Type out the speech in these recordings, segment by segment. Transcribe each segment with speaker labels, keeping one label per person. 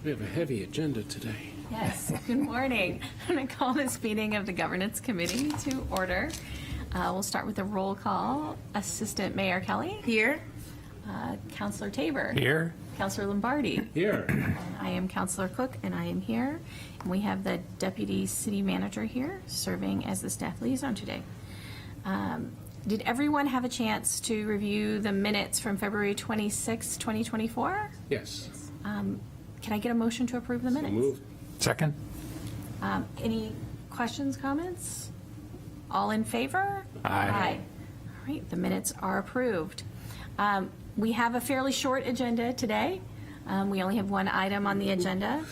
Speaker 1: We have a heavy agenda today.
Speaker 2: Yes, good morning. I'm going to call this meeting of the Governance Committee to order. We'll start with a roll call. Assistant Mayor Kelly. Here. Councilor Tabor.
Speaker 3: Here.
Speaker 2: Councilor Lombardi.
Speaker 1: Here.
Speaker 2: And I am Councilor Cook, and I am here. And we have the Deputy City Manager here, serving as the staff liaison today. Did everyone have a chance to review the minutes from February 26, 2024?
Speaker 1: Yes.
Speaker 2: Can I get a motion to approve the minutes?
Speaker 1: Moved.
Speaker 3: Second.
Speaker 2: Any questions, comments? All in favor?
Speaker 3: Aye.
Speaker 2: All right, the minutes are approved. We have a fairly short agenda today. We only have one item on the agenda,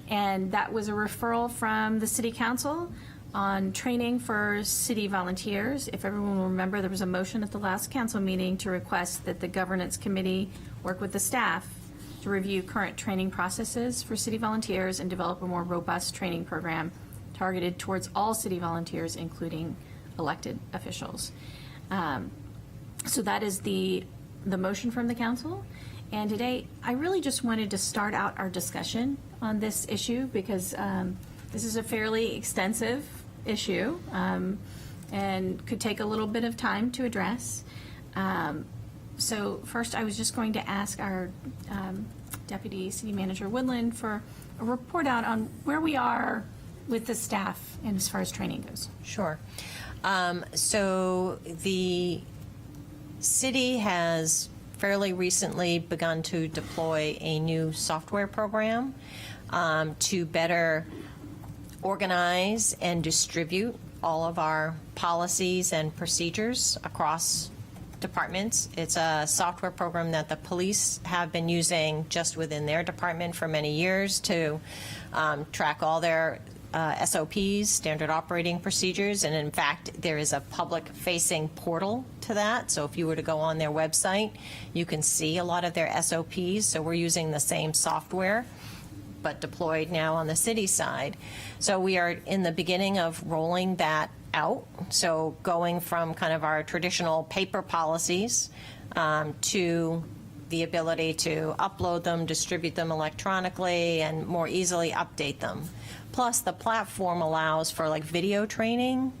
Speaker 2: and that was a referral from the City Council on training for city volunteers. If everyone will remember, there was a motion at the last council meeting to request that the Governance Committee work with the staff to review current training processes for city volunteers and develop a more robust training program targeted towards all city volunteers, including elected officials. So that is the motion from the council. And today, I really just wanted to start out our discussion on this issue because this is a fairly extensive issue and could take a little bit of time to address. So first, I was just going to ask our Deputy City Manager Woodland for a report out on where we are with the staff and as far as training goes.
Speaker 4: Sure. So the city has fairly recently begun to deploy a new software program to better organize and distribute all of our policies and procedures across departments. It's a software program that the police have been using just within their department for many years to track all their SOPs, standard operating procedures, and in fact, there is a public-facing portal to that. So if you were to go on their website, you can see a lot of their SOPs. So we're using the same software, but deployed now on the city side. So we are in the beginning of rolling that out. So going from kind of our traditional paper policies to the ability to upload them, distribute them electronically, and more easily update them. Plus, the platform allows for like video training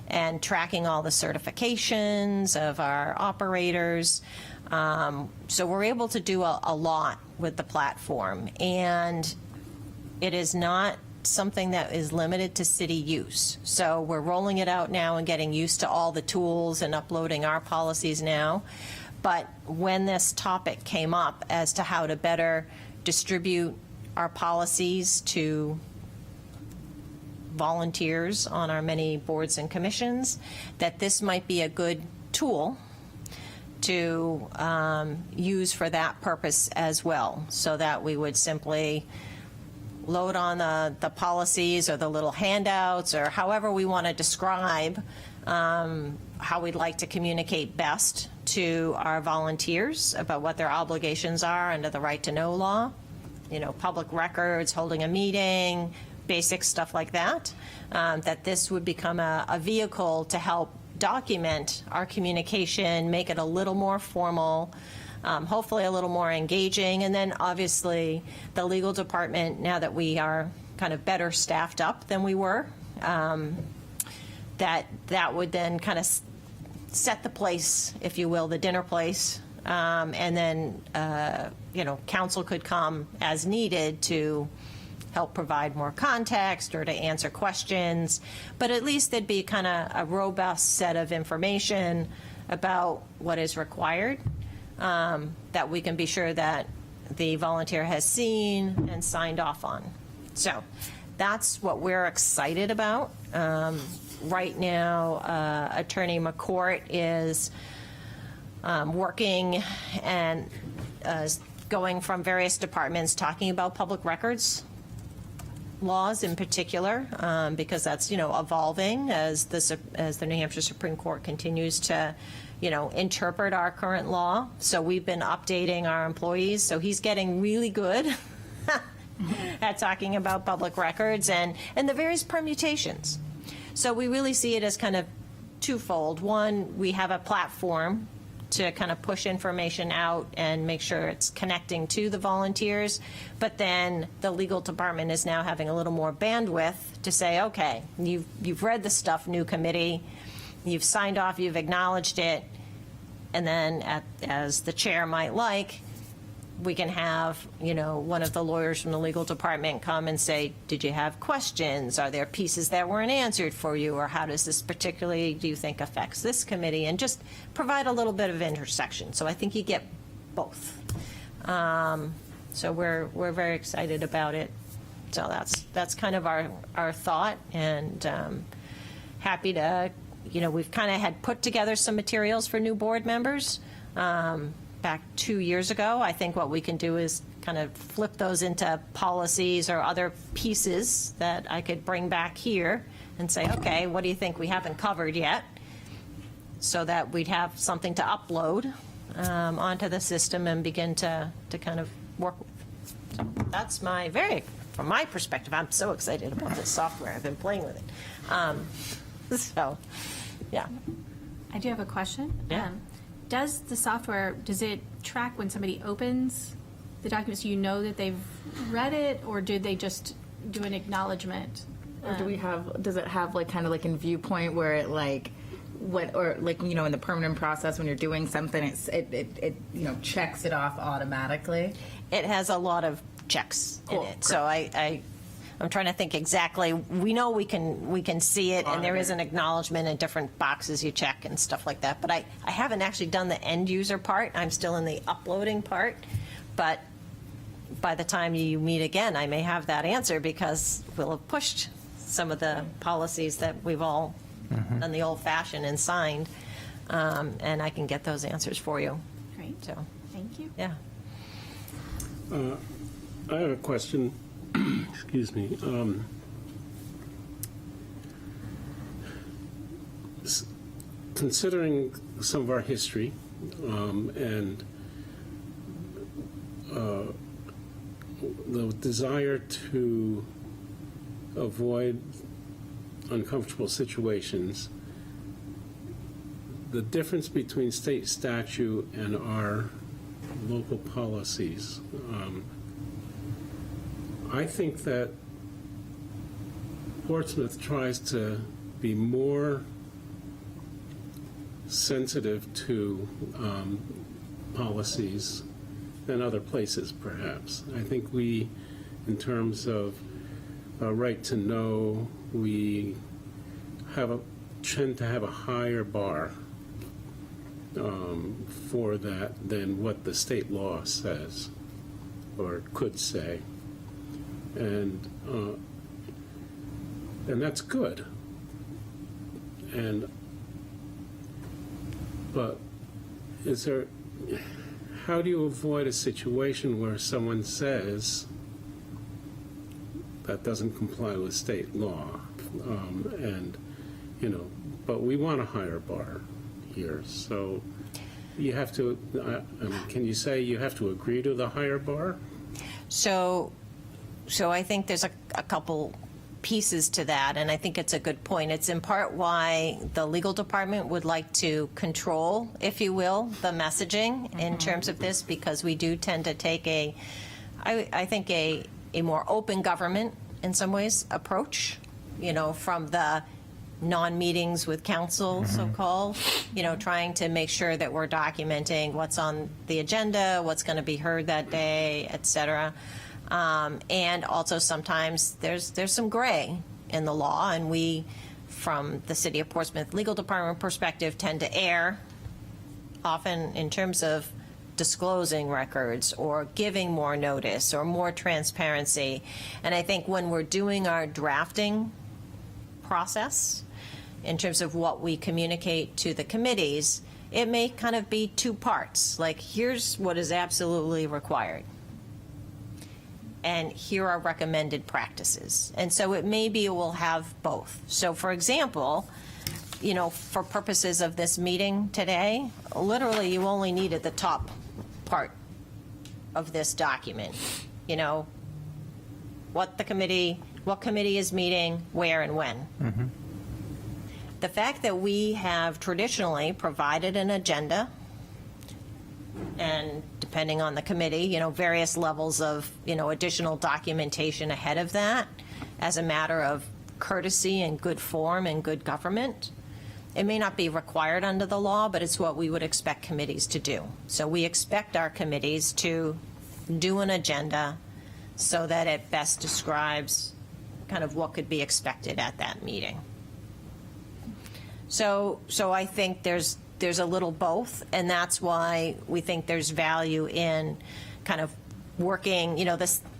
Speaker 4: and tracking all the certifications of our operators. So we're able to do a lot with the platform, and it is not something that is limited to city use. So we're rolling it out now and getting used to all the tools and uploading our policies now. But when this topic came up as to how to better distribute our policies to volunteers on our many boards and commissions, that this might be a good tool to use for that purpose as well, so that we would simply load on the policies or the little handouts or however we want to describe how we'd like to communicate best to our volunteers about what their obligations are under the right to know law, you know, public records, holding a meeting, basic stuff like that, that this would become a vehicle to help document our communication, make it a little more formal, hopefully a little more engaging. And then obviously the legal department, now that we are kind of better staffed up than we were, that would then kind of set the place, if you will, the dinner place. And then, council could come as needed to help provide more context or to answer questions. But at least there'd be kind of a robust set of information about what is required, that we can be sure that the volunteer has seen and signed off on. So that's what we're excited about. Right now, Attorney McCourt is working and going from various departments talking about public records laws in particular, because that's, evolving as the New Hampshire Supreme Court continues to, interpret our current law. So we've been updating our employees. So he's getting really good at talking about public records and the various permutations. So we really see it as kind of twofold. One, we have a platform to kind of push information out and make sure it's connecting to the volunteers. But then the legal department is now having a little more bandwidth to say, okay, you've read the stuff, new committee, you've signed off, you've acknowledged it, and then as the chair might like, we can have, one of the lawyers from the legal department come and say, did you have questions? Are there pieces that weren't answered for you? Or how does this particularly, do you think, affects this committee? And just provide a little bit of intersection. So I think you get both. So we're very excited about it. So that's kind of our thought, and happy to, we've kind of had put together some materials for new board members back 2 years ago. I think what we can do is kind of flip those into policies or other pieces that I could bring back here and say, okay, what do you think we haven't covered yet? So that we'd have something to upload onto the system and begin to kind of work with. So that's from my perspective, I'm so excited about this software. I've been playing with it. So, yeah.
Speaker 2: I do have a question.
Speaker 4: Yeah.
Speaker 2: Does the software, does it track when somebody opens the documents, so you know that they've read it, or do they just do an acknowledgement?
Speaker 3: Or does it have like kind of like in Viewpoint where it like in the permanent process when you're doing something, it checks it off automatically?
Speaker 4: It has a lot of checks in it. So I'm trying to think exactly. We know we can see it, and there is an acknowledgement in different boxes you check and stuff like that. But I haven't actually done the end user part. I'm still in the uploading part. But by the time you meet again, I may have that answer, because we'll have pushed some of the policies that we've all done the old-fashioned and signed, and I can get those answers for you.
Speaker 2: Great.
Speaker 4: So,
Speaker 2: Thank you.
Speaker 4: yeah.
Speaker 1: I have a question. Excuse me. Considering some of our history and the desire to avoid uncomfortable situations, the difference between state statute and our local policies, I think that Portsmouth tries to be more sensitive to policies than other places, perhaps. I think we, in terms of right to know, we tend to have a higher bar for that than what the state law says or could say. And that's good. But how do you avoid a situation where someone says that doesn't comply with state law? But we want a higher bar here. So you have to, can you say you have to agree to the higher bar?
Speaker 4: So I think there's a couple pieces to that, and I think it's a good point. It's in part why the legal department would like to control, if you will, the messaging in terms of this, because we do tend to take I think a more open government, in some ways, approach, from the non-meetings with council, so-called, trying to make sure that we're documenting what's on the agenda, what's going to be heard that day, et cetera. And also sometimes there's some gray in the law, and we, from the City of Portsmouth Legal Department perspective, tend to err often in terms of disclosing records or giving more notice or more transparency. And I think when we're doing our drafting process, in terms of what we communicate to the committees, it may kind of be two parts. Like, here's what is absolutely required, and here are recommended practices. And so it maybe will have both. So for example, for purposes of this meeting today, literally you only needed the top part of this document. What committee is meeting, where and when. The fact that we have traditionally provided an agenda and depending on the committee, various levels of, additional documentation ahead of that as a matter of courtesy and good form and good government. It may not be required under the law, but it's what we would expect committees to do. So we expect our committees to do an agenda so that it best describes kind of what could be expected at that meeting. So I think there's a little both, and that's why we think there's value in kind of working,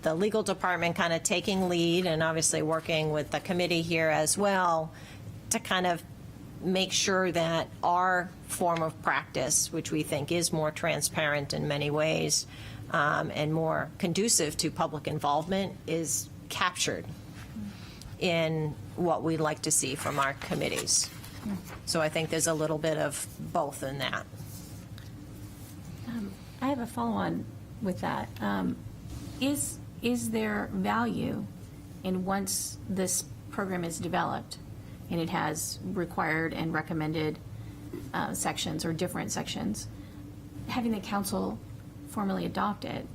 Speaker 4: the legal department kind of taking lead and obviously working with the committee here as well to kind of make sure that our form of practice, which we think is more transparent in many ways and more conducive to public involvement, is captured in what we'd like to see from our committees. So I think there's a little bit of both in that.
Speaker 2: I have a follow-on with that. Is there value in, once this program is developed and it has required and recommended sections or different sections, having the council formally adopt it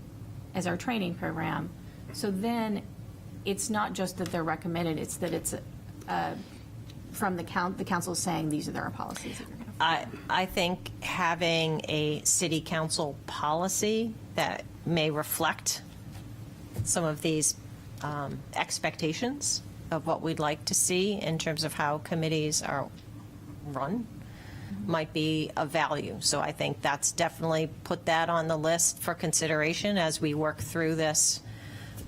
Speaker 2: as our training program? So then it's not just that they're recommended, it's that it's from the council saying these are our policies that you're going to follow.
Speaker 4: I think having a city council policy that may reflect some of these expectations of what we'd like to see in terms of how committees are run might be of value. So I think that's definitely put that on the list for consideration as we work through this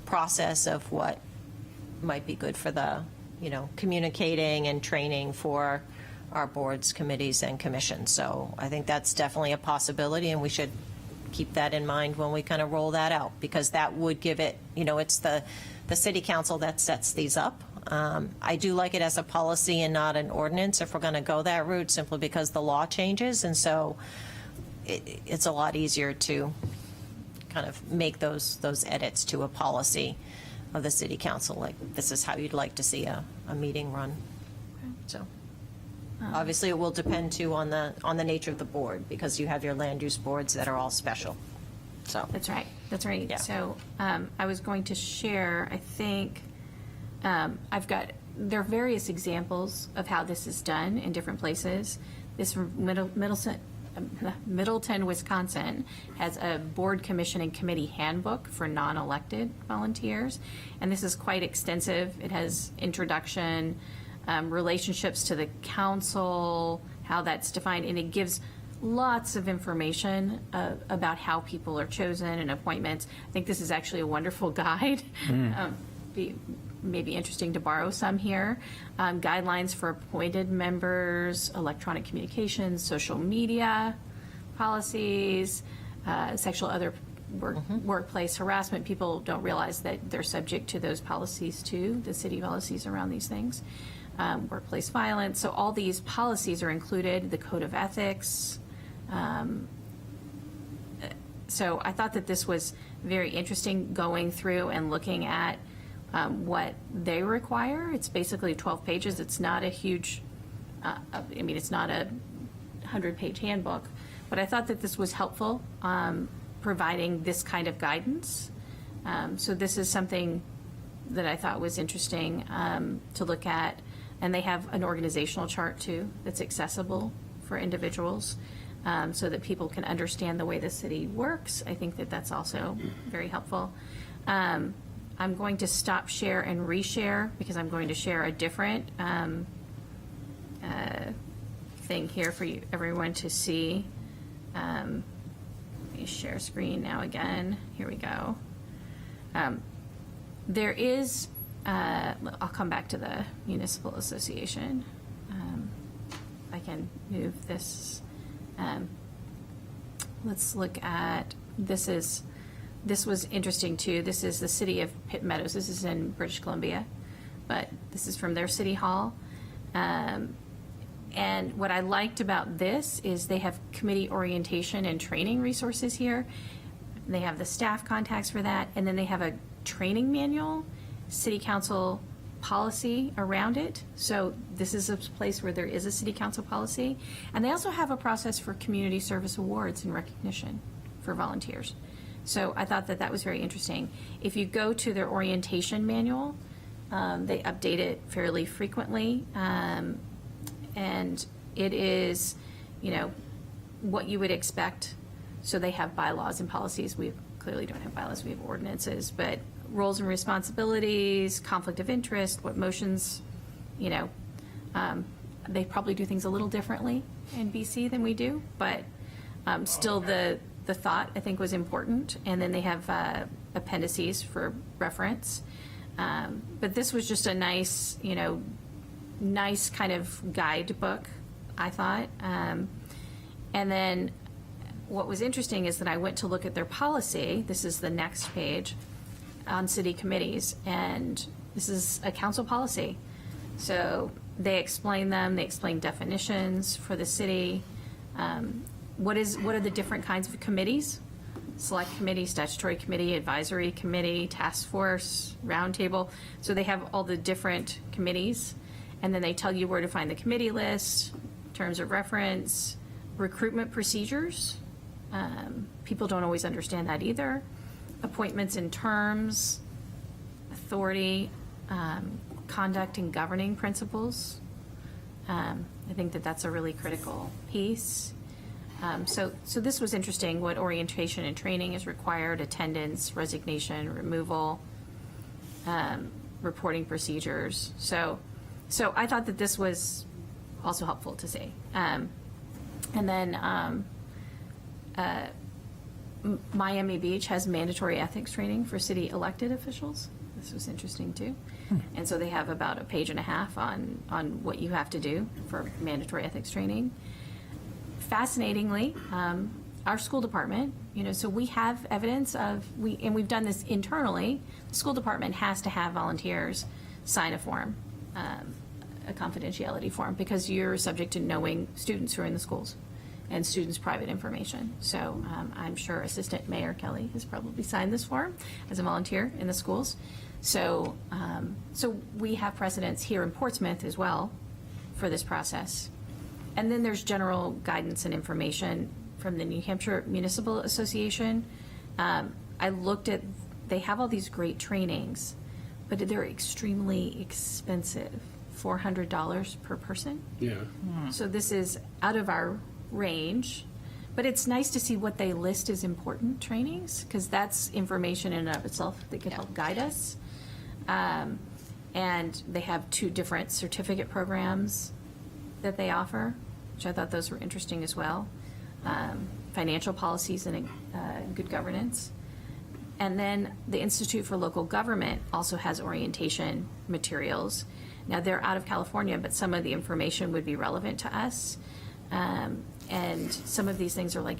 Speaker 4: process of what might be good for the, communicating and training for our boards, committees, and commissions. So I think that's definitely a possibility, and we should keep that in mind when we kind of roll that out, because that would give it, it's the city council that sets these up. I do like it as a policy and not an ordinance if we're going to go that route, simply because the law changes, and so it's a lot easier to kind of make those edits to a policy of the city council, like this is how you'd like to see a meeting run. So obviously it will depend too on the nature of the board, because you have your land use boards that are all special. So
Speaker 2: That's right. Yeah. So I was going to share, I think, there are various examples of how this is done in different places. This from Middleton, Wisconsin, has a board, commission, and committee handbook for non-elected volunteers. And this is quite extensive. It has introduction, relationships to the council, how that's defined, and it gives lots of information about how people are chosen and appointments. I think this is actually a wonderful guide. Maybe interesting to borrow some here. Guidelines for appointed members, electronic communications, social media policies, sexual other workplace harassment. People don't realize that they're subject to those policies too, the city policies around these things. Workplace violence. So all these policies are included, the code of ethics. So I thought that this was very interesting, going through and looking at what they require. It's basically 12 pages. It's not a huge, it's not a 100-page handbook, but I thought that this was helpful, providing this kind of guidance. So this is something that I thought was interesting to look at. And they have an organizational chart too that's accessible for individuals, so that people can understand the way the city works. I think that that's also very helpful. I'm going to stop share and reshare, because I'm going to share a different thing here for you, everyone to see. Let me share screen now again. Here we go. There is, I'll come back to the Municipal Association. I can move this. Let's look at, this was interesting too. This is the city of Pitt Meadows. This is in British Columbia, but this is from their city hall. And what I liked about this is they have committee orientation and training resources here. They have the staff contacts for that, and then they have a training manual, city council policy around it. So this is a place where there is a city council policy. And they also have a process for community service awards and recognition. for volunteers. So I thought that that was very interesting. If you go to their orientation manual, they update it fairly frequently, and it is, what you would expect. So they have bylaws and policies. We clearly don't have bylaws, we have ordinances, but roles and responsibilities, conflict of interest, what motions, they probably do things a little differently in BC than we do, but still the thought, I think, was important. And then they have appendices for reference. But this was just a nice, nice kind of guidebook, I thought. And then what was interesting is that I went to look at their policy. This is the next page on city committees, and this is a council policy. So they explain them, they explain definitions for the city. What are the different kinds of committees? Select committee, statutory committee, advisory committee, task force, roundtable. So they have all the different committees, and then they tell you where to find the committee list, terms of reference, recruitment procedures. People don't always understand that either. Appointments and terms, authority, conduct and governing principles. I think that that's a really critical piece. So this was interesting, what orientation and training is required, attendance, resignation, removal, reporting procedures. So I thought that this was also helpful to see. And then Miami Beach has mandatory ethics training for city elected officials. This was interesting too. And so they have about a page and a half on what you have to do for mandatory ethics training. Fascinatingly, our school department, so we have evidence of, and we've done this internally, the school department has to have volunteers sign a form, a confidentiality form, because you're subject to knowing students who are in the schools and students' private information. So I'm sure Assistant Mayor Kelly has probably signed this form as a volunteer in the schools. So we have precedents here in Portsmouth as well for this process. And then there's general guidance and information from the New Hampshire Municipal Association. I looked at, they have all these great trainings, but they're extremely expensive, $400 per person.
Speaker 1: Yeah.
Speaker 2: So this is out of our range, but it's nice to see what they list as important trainings, because that's information in and of itself that could help guide us. And they have 2 different certificate programs that they offer, which I thought those were interesting as well. Financial policies and good governance. And then the Institute for Local Government also has orientation materials. Now, they're out of California, but some of the information would be relevant to us. And some of these things are like,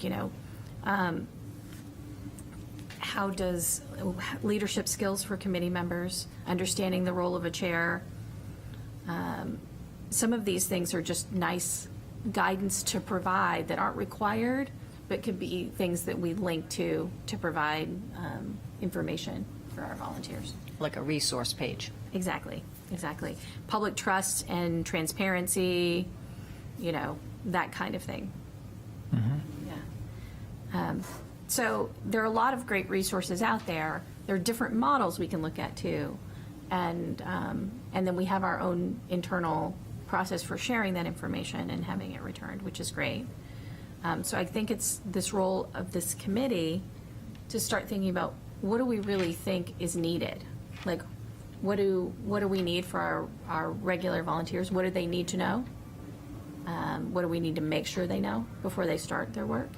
Speaker 2: how does leadership skills for committee members, understanding the role of a chair. Some of these things are just nice guidance to provide that aren't required, but could be things that we link to provide information for our volunteers.
Speaker 4: Like a resource page.
Speaker 2: Exactly. Public trust and transparency, that kind of thing. Yeah. So there are a lot of great resources out there. There are different models we can look at too. And then we have our own internal process for sharing that information and having it returned, which is great. So I think it's this role of this committee to start thinking about, what do we really think is needed? Like, what do we need for our regular volunteers? What do they need to know? What do we need to make sure they know before they start their work?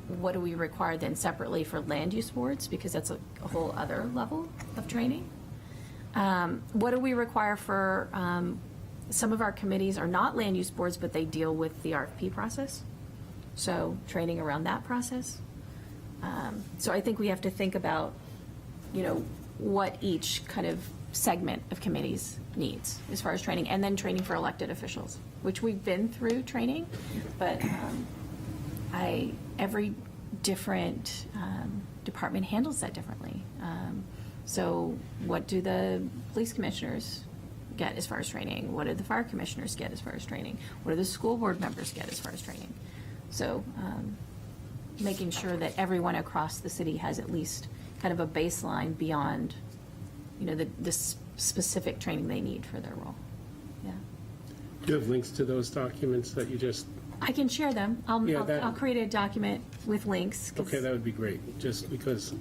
Speaker 2: What do we require then separately for land use boards? Because that's a whole other level of training. What do we require for, some of our committees are not land use boards, but they deal with the RFP process. So training around that process. So I think we have to think about, what each kind of segment of committees needs as far as training, and then training for elected officials, which we've been through training, but every different department handles that differently. So what do the police commissioners get as far as training? What do the fire commissioners get as far as training? What do the school board members get as far as training? So making sure that everyone across the city has at least kind of a baseline beyond, the specific training they need for their role. Yeah.
Speaker 1: Do you have links to those documents that you just,
Speaker 2: I can share them. I'll,
Speaker 1: Yeah,
Speaker 2: I'll,
Speaker 1: that-
Speaker 2: I'll create a document with links. 'cause-
Speaker 1: okay, that would be great, just because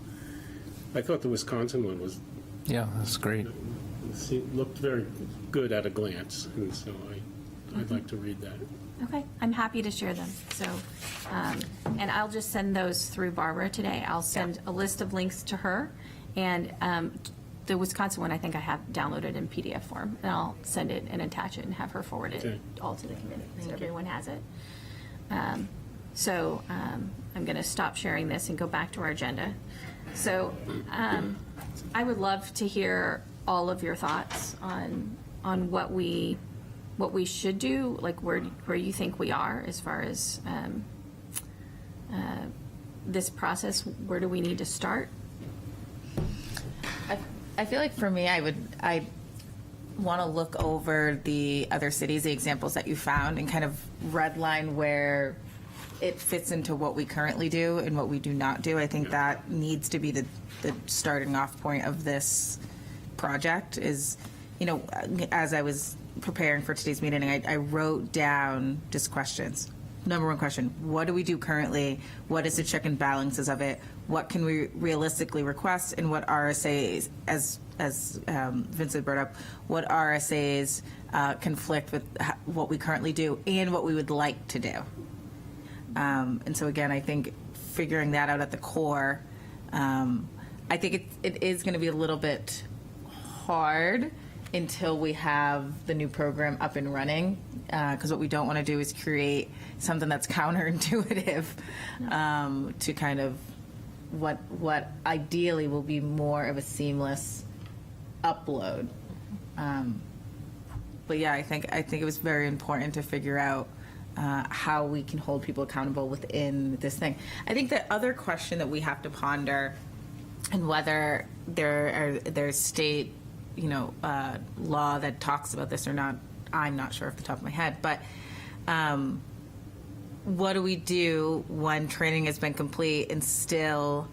Speaker 1: I thought the Wisconsin one was,
Speaker 5: Yeah, that's great.
Speaker 1: looked very good at a glance, and so I'd like to read that.
Speaker 2: Okay, I'm happy to share them. So, and I'll just send those through Barbara today. I'll send a list of links to her, and the Wisconsin one I think I have downloaded in PDF form, and I'll send it and attach it and have her forward it
Speaker 1: Okay.
Speaker 2: all to the committee, so everyone has it. So I'm going to stop sharing this and go back to our agenda. So I would love to hear all of your thoughts on what we should do, like where you think we are as far as this process. Where do we need to start?
Speaker 3: I feel like for me, I want to look over the other cities, the examples that you found, and kind of redline where it fits into what we currently do and what we do not do. I think that needs to be the starting off point of this project is, as I was preparing for today's meeting, I wrote down just questions. Number one question, what do we do currently? What is the check and balances of it? What can we realistically request? And what RSAs, as Vincent brought up, what RSAs conflict with what we currently do and what we would like to do? And so again, I think figuring that out at the core, I think it is going to be a little bit hard until we have the new program up and running, because what we don't want to do is create something that's counterintuitive to kind of what ideally will be more of a seamless upload. But yeah, I think it was very important to figure out how we can hold people accountable within this thing. I think the other question that we have to ponder, and whether there's state law that talks about this or not, I'm not sure off the top of my head, but what do we do when training has been complete and still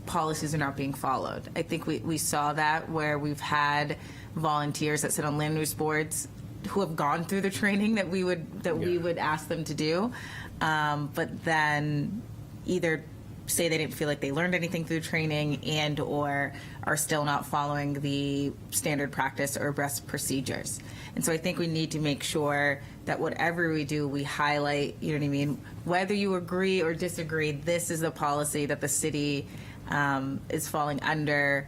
Speaker 3: policies are not being followed? I think we saw that where we've had volunteers that sit on land use boards who have gone through the training that we would ask them to do, but then either say they didn't feel like they learned anything through training and or are still not following the standard practice or best procedures. And so I think we need to make sure that whatever we do, we highlight, you know what I mean, whether you agree or disagree, this is the policy that the city is falling under,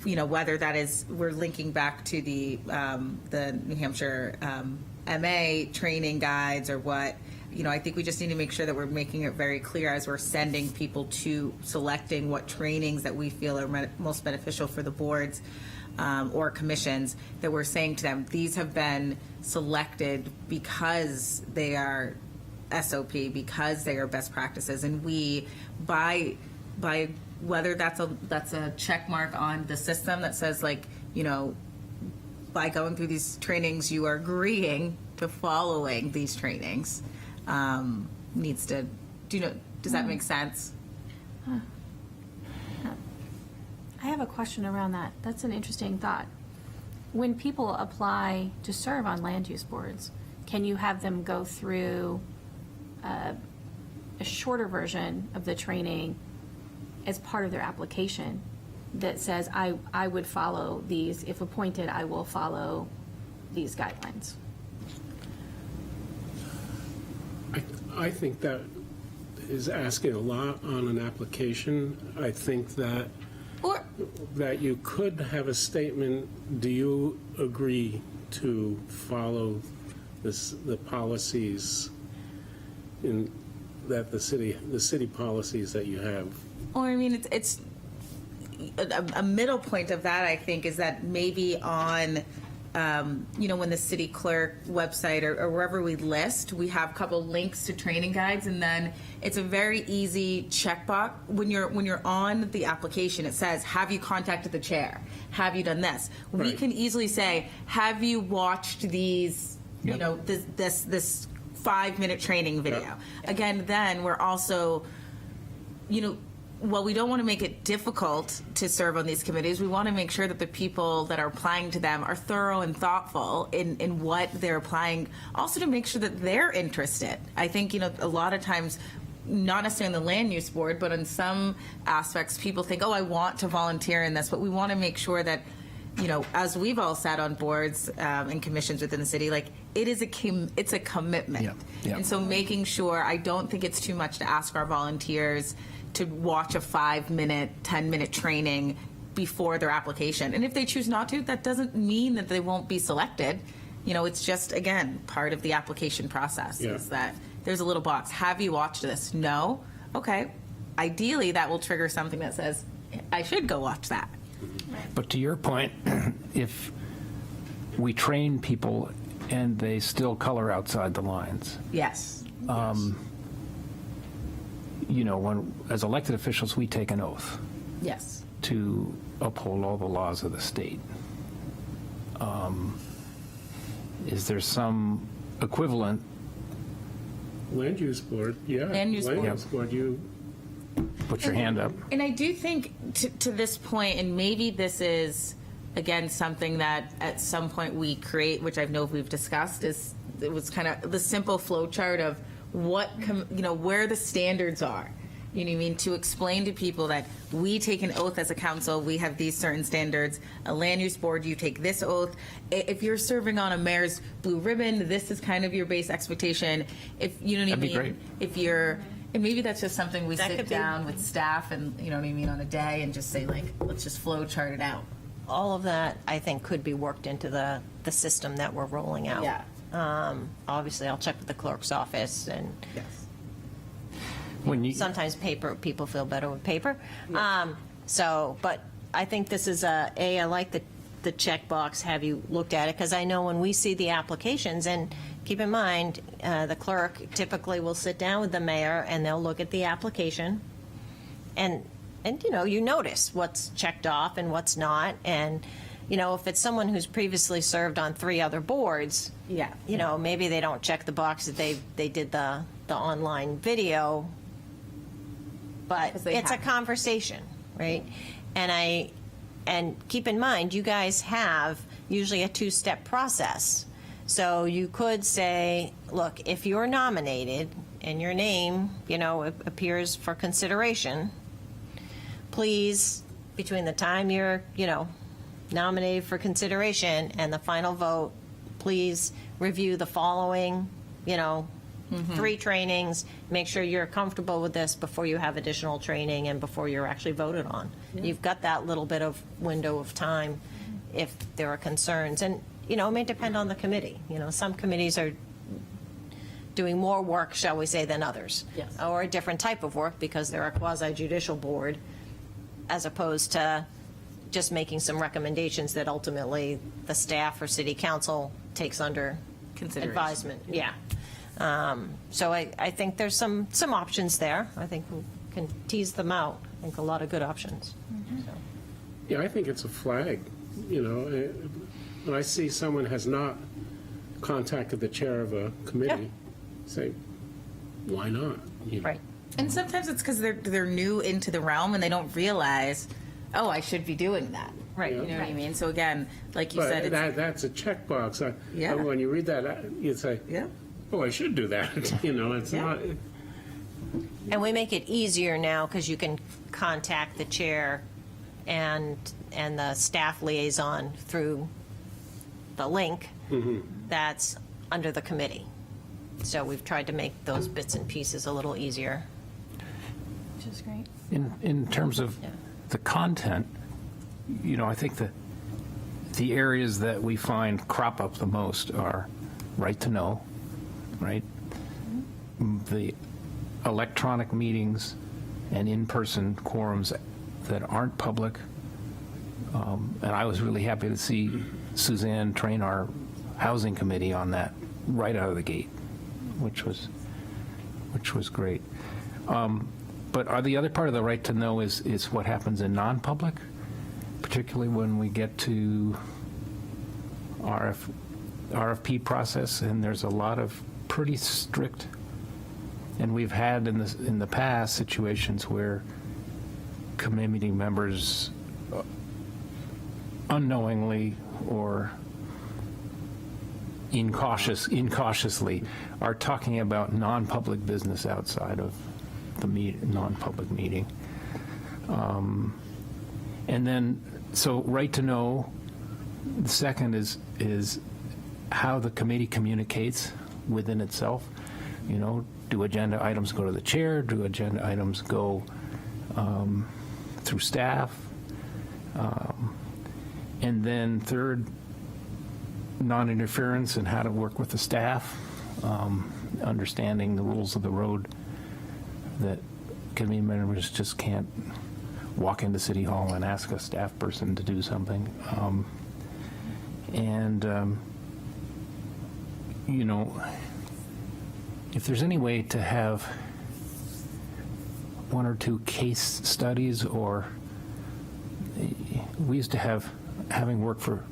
Speaker 3: whether that is, we're linking back to the New Hampshire MA training guides or what. I think we just need to make sure that we're making it very clear as we're sending people to selecting what trainings that we feel are most beneficial for the boards or commissions, that we're saying to them, these have been selected because they are SOP, because they are best practices. And we, by whether that's a check mark on the system that says, like, by going through these trainings, you are agreeing to following these trainings. Needs to, does that make sense?
Speaker 2: I have a question around that. That's an interesting thought. When people apply to serve on land use boards, can you have them go through a shorter version of the training as part of their application that says, I would follow these, if appointed, I will follow these guidelines?
Speaker 1: I think that is asking a lot on an application. I think that
Speaker 3: Or
Speaker 1: you could have a statement, do you agree to follow the policies that the city policies that you have?
Speaker 3: I mean, it's a middle point of that, I think, is that maybe on, when the city clerk website or wherever we list, we have a couple links to training guides, and then it's a very easy checkbox. When you're on the application, it says, have you contacted the chair? Have you done this? We
Speaker 1: Right.
Speaker 3: can easily say, have you watched these,
Speaker 5: Yep.
Speaker 3: this 5-minute training video. Again, then we're also, while we don't want to make it difficult to serve on these committees, we want to make sure that the people that are applying to them are thorough and thoughtful in what they're applying, also to make sure that they're interested. I think, a lot of times, not necessarily on the land use board, but in some aspects, people think, oh, I want to volunteer in this, but we want to make sure that, as we've all sat on boards and commissions within the city, like, it's a commitment.
Speaker 5: Yeah.
Speaker 3: And so making sure, I don't think it's too much to ask our volunteers to watch a 5-minute, 10-minute training before their application. And if they choose not to, that doesn't mean that they won't be selected. It's just, again, part of the application process is that there's a little box. Have you watched this? No? Okay. Ideally, that will trigger something that says, I should go watch that.
Speaker 5: But to your point, if we train people and they still color outside the lines,
Speaker 3: Yes.
Speaker 5: when, as elected officials, we take an oath
Speaker 3: Yes.
Speaker 5: to uphold all the laws of the state. Is there some equivalent?
Speaker 1: Land use board, yeah.
Speaker 3: Land use board.
Speaker 1: use board, you,
Speaker 5: Put your hand up.
Speaker 3: And I do think to this point, and maybe this is, again, something that at some point we create, which I know we've discussed, is it was kind of the simple flow chart of where the standards are. You know what I mean? To explain to people that we take an oath as a council, we have these certain standards. A land use board, you take this oath. If you're serving on a mayor's blue ribbon, this is kind of your base expectation. If you know what I
Speaker 5: That'd be
Speaker 3: mean?
Speaker 5: great.
Speaker 3: If you're, and maybe that's just something we
Speaker 4: That
Speaker 3: sit
Speaker 4: could be-
Speaker 3: down with staff and, you know what I mean, on a day and just say, like, let's just flow chart it out.
Speaker 4: All of that, I think, could be worked into the system that we're rolling out.
Speaker 3: Yeah.
Speaker 4: Obviously, I'll check with the clerk's office, and
Speaker 3: Yes.
Speaker 5: When you,
Speaker 4: sometimes people feel better with paper. But I think this is I like the checkbox, have you looked at it? Because I know when we see the applications, and keep in mind, the clerk typically will sit down with the mayor and they'll look at the application, and you notice what's checked off and what's not, and if it's someone who's previously served on 3 other boards,
Speaker 3: Yeah.
Speaker 4: maybe they don't check the box that they did the online video, but
Speaker 3: 'Cause they
Speaker 4: it's a
Speaker 3: have.
Speaker 4: conversation, right? And keep in mind, you guys have usually a 2-step process. So you could say, look, if you're nominated and your name, appears for consideration, please, between the time you're, nominated for consideration and the final vote, please review the following, 3 trainings, make sure you're comfortable with this before you have additional training and before you're actually voted on. You've got that little bit of window of time if there are concerns. And, it may depend on the committee. Some committees are doing more work, shall we say, than others.
Speaker 3: Yes.
Speaker 4: Or a different type of work because they're a quasi-judicial board, as opposed to just making some recommendations that ultimately the staff or city council takes under
Speaker 3: Consideration.
Speaker 4: advisement. Yeah. So I think there's some options there. I think we can tease them out. I think a lot of good options. So.
Speaker 1: yeah, I think it's a flag, When I see someone has not contacted the chair of a committee, say, why not?
Speaker 4: Right.
Speaker 3: And sometimes it's because they're new into the realm and they don't realize, oh, I should be doing that.
Speaker 4: Right.
Speaker 3: You know what I mean? So again, like you said,
Speaker 1: But
Speaker 3: it's,
Speaker 1: that's a checkbox.
Speaker 3: Yeah.
Speaker 1: When you read that, you say,
Speaker 3: yeah.
Speaker 1: oh, I should do that. It's
Speaker 3: Yeah.
Speaker 1: not,
Speaker 4: And we make it easier now because you can contact the chair and the staff liaison through the link that's under the committee. So we've tried to make those bits and pieces a little easier.
Speaker 2: Which is great.
Speaker 5: in terms of
Speaker 4: Yeah.
Speaker 5: the content, I think the areas that we find crop up the most are right to know, right? The electronic meetings and in-person quorums that aren't public. And I was really happy to see Suzanne train our housing committee on that right out of the gate, which was great. But the other part of the right to know is what happens in non-public, particularly when we get to RFP process, and there's a lot of pretty strict, and we've had in the past situations where committee members unknowingly or incautiously are talking about non-public business outside of the non-public meeting. And then, so right to know, the second is how the committee communicates within itself. You know, do agenda items go to the chair? Do agenda items go through staff? And then third, non-interference and how to work with the staff, understanding the rules of the road, that committee members just can't walk into City Hall and ask a staff person to do something. You know, if there's any way to have one or two case studies, or we used to have, having worked for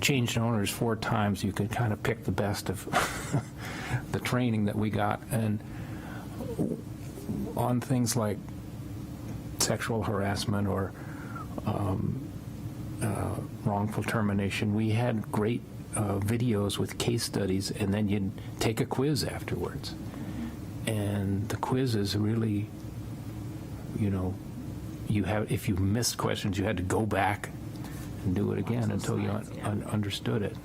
Speaker 5: changed owners 4 times, you could kind of pick the best of the training that we got. And on things like sexual harassment or wrongful termination, we had great videos with case studies, and then you'd take a quiz afterwards. And the quiz is really, you know, if you missed questions, you had to go back and do it again until you understood it.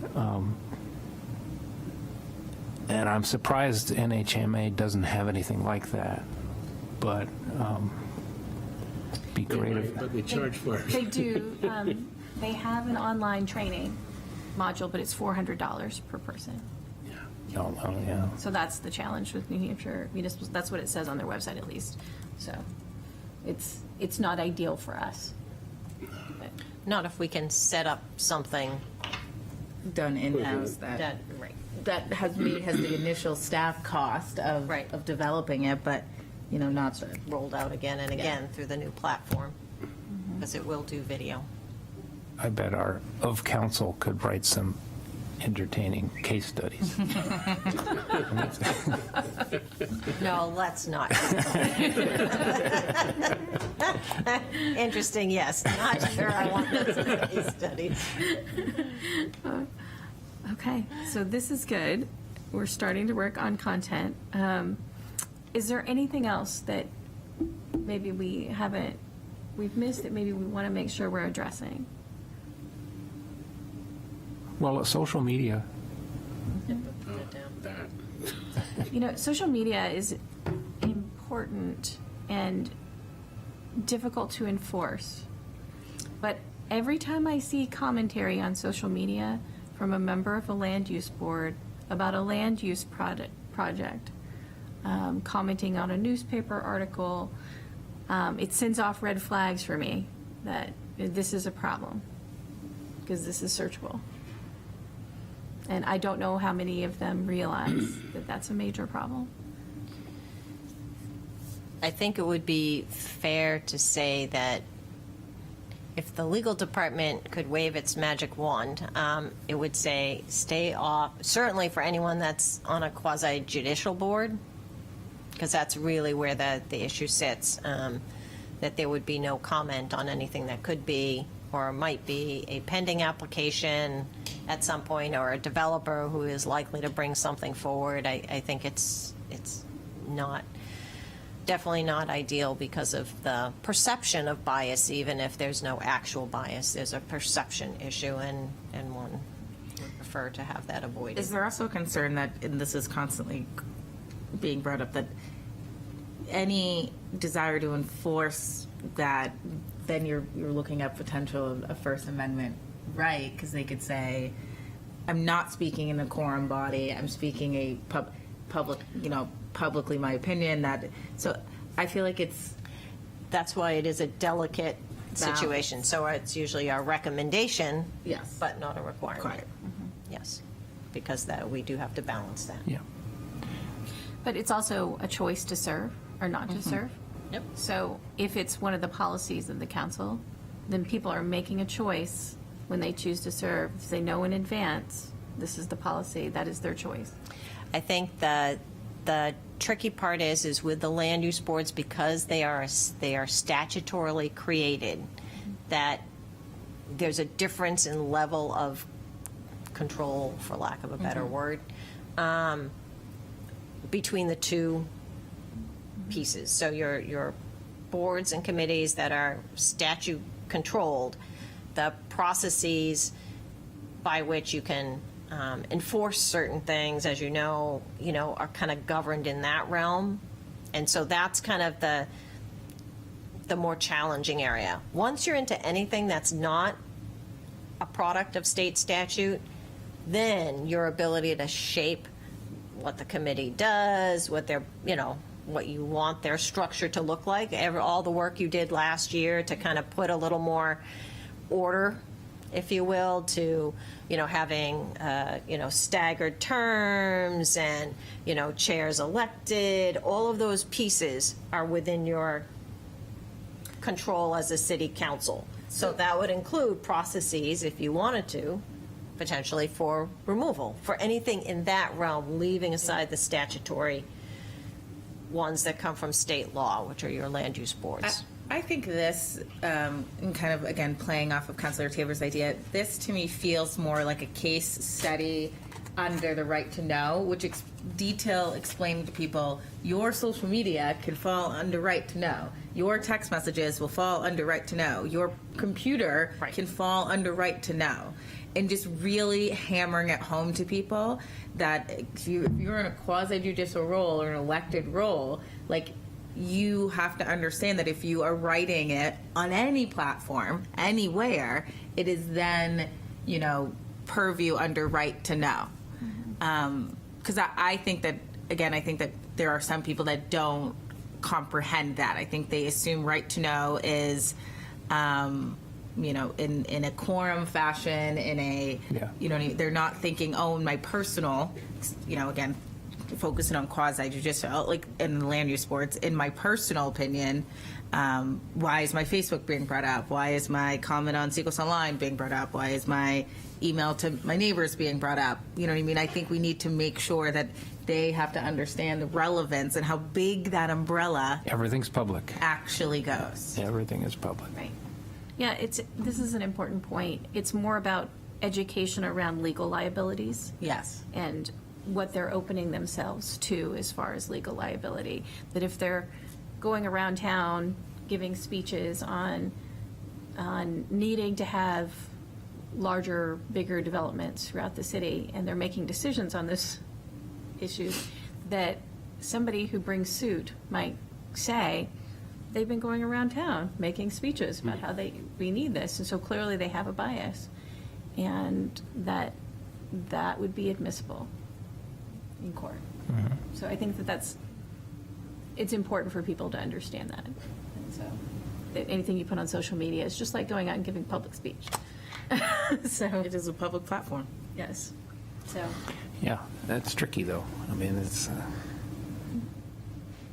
Speaker 5: And I'm surprised NHMA doesn't have anything like that, but be creative.
Speaker 1: But they charge for it.
Speaker 2: They do. They have an online training module, but it's $400 per person.
Speaker 5: Oh, yeah.
Speaker 2: So that's the challenge with New Hampshire municipals. That's what it says on their website, at least. So it's not ideal for us. But
Speaker 4: Not if we can set up something
Speaker 3: Done in-house
Speaker 4: that, right.
Speaker 3: that has the initial staff cost of
Speaker 4: Right.
Speaker 3: of developing it, but you know, not the
Speaker 4: rolled out again and again through the new platform, because it will do video.
Speaker 5: I bet our of council could write some entertaining case studies.
Speaker 4: No, let's not. Interesting, yes. Not sure I want those as case studies.
Speaker 2: Okay, so this is good. We're starting to work on content. Is there anything else that maybe we've missed that maybe we want to make sure we're addressing?
Speaker 5: Well, social media,
Speaker 1: That.
Speaker 2: You know, social media is important and difficult to enforce. But every time I see commentary on social media from a member of a land use board about a land use project, commenting on a newspaper article, it sends off red flags for me that this is a problem, because this is searchable. And I don't know how many of them realize that that's a major problem.
Speaker 4: I think it would be fair to say that if the legal department could wave its magic wand, it would say stay off, certainly for anyone that's on a quasi judicial board, because that's really where the issue sits, that there would be no comment on anything that could be or might be a pending application at some point, or a developer who is likely to bring something forward. I think it's not, definitely not ideal because of the perception of bias. Even if there's no actual bias, there's a perception issue, and one would prefer to have that avoided.
Speaker 3: Is there also a concern that, and this is constantly being brought up, that any desire to enforce that, then you're looking at potential of a First Amendment right, because they could say, I'm not speaking in a quorum body, I'm speaking a public, publicly my opinion. That, so I feel like
Speaker 4: That's why it is a delicate situation. So it's usually our recommendation,
Speaker 3: Yes.
Speaker 4: but not a requirement.
Speaker 3: Correct.
Speaker 4: Yes, because that we do have to balance that.
Speaker 5: yeah.
Speaker 2: But it's also a choice to serve or not to serve.
Speaker 4: Yep.
Speaker 2: So if it's one of the policies of the council, then people are making a choice when they choose to serve. If they know in advance, this is the policy, that is their choice.
Speaker 4: I think the tricky part is with the land use boards, because they are statutorily created, that there's a difference in level of control, for lack of a better word, between the two pieces. So your boards and committees that are statute controlled, the processes by which you can enforce certain things, as you know, are kind of governed in that realm. And so that's kind of the more challenging area. Once you're into anything that's not a product of state statute, then your ability to shape what the committee does, what their, what you want their structure to look like, all the work you did last year to kind of put a little more order, if you will, to, having, staggered terms and, chairs elected, all of those pieces are within your control as a city council. So that would include processes, if you wanted to, potentially for removal, for anything in that realm, leaving aside the statutory ones that come from state law, which are your land use boards.
Speaker 3: I think this, and kind of, again, playing off of Councilor Tabor's idea, this to me feels more like a case study under the right to know, which explaining to people your social media can fall under right to know. Your text messages will fall under right to know. Your computer can fall under right to know. And just really hammering it home to people that if you're in a quasi-judicial role or an elected role, like, you have to understand that if you are writing it on any platform, anywhere, it is then, purview under right to know. Because I think that, again, I think that there are some people that don't comprehend that. I think they assume right to know is, in a quorum fashion, in a, they're not thinking, my personal, again, focusing on quasi-judicial, like in land use boards, in my personal opinion, why is my Facebook being brought up? Why is my comment on Sequels Online being brought up? Why is my email to my neighbors being brought up? You know what I mean? I think we need to make sure that they have to understand the relevance and how big that umbrella
Speaker 5: Everything's public.
Speaker 3: actually goes.
Speaker 5: Everything is public.
Speaker 2: Right. Yeah, this is an important point. It's more about education around legal liabilities
Speaker 3: Yes.
Speaker 2: and what they're opening themselves to as far as legal liability. That if they're going around town giving speeches on needing to have larger, bigger developments throughout the city, and they're making decisions on this issue, that somebody who brings suit might say, they've been going around town making speeches about how we need this, and so clearly they have a bias, and that would be admissible in court. So I think it's important for people to understand that. And so that anything you put on social media is just like going out and giving public speech. So
Speaker 3: It is a public platform.
Speaker 2: yes. So
Speaker 5: Yeah, that's tricky, though. I mean, it's,